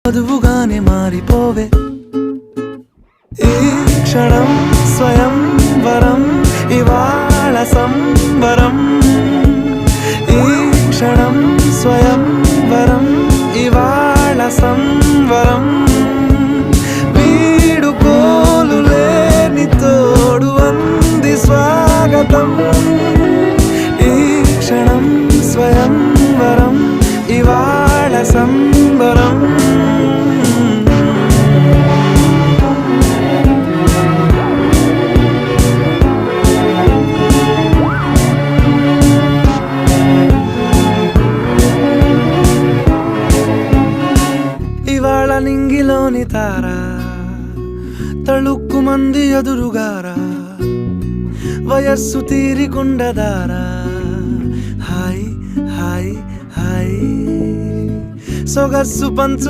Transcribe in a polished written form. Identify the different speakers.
Speaker 1: వధువుగానే మారిపోవే ఈ క్షణం స్వయం వరం ఇవాళ సంబరం ఈ క్షణం స్వయం వరం ఇవాళ సంవరం వీడుకోలు లేని తోడు అంది స్వాగతం ఈ క్షణం స్వయం వరం ఇవాళ సంబరం ఇవాళ నింగిలోని తారా తళుక్కు మంది ఎదురుగారా వయస్సు తీరికుండదారా హాయ్ హాయ్ హాయ్ సొగస్సు పంచు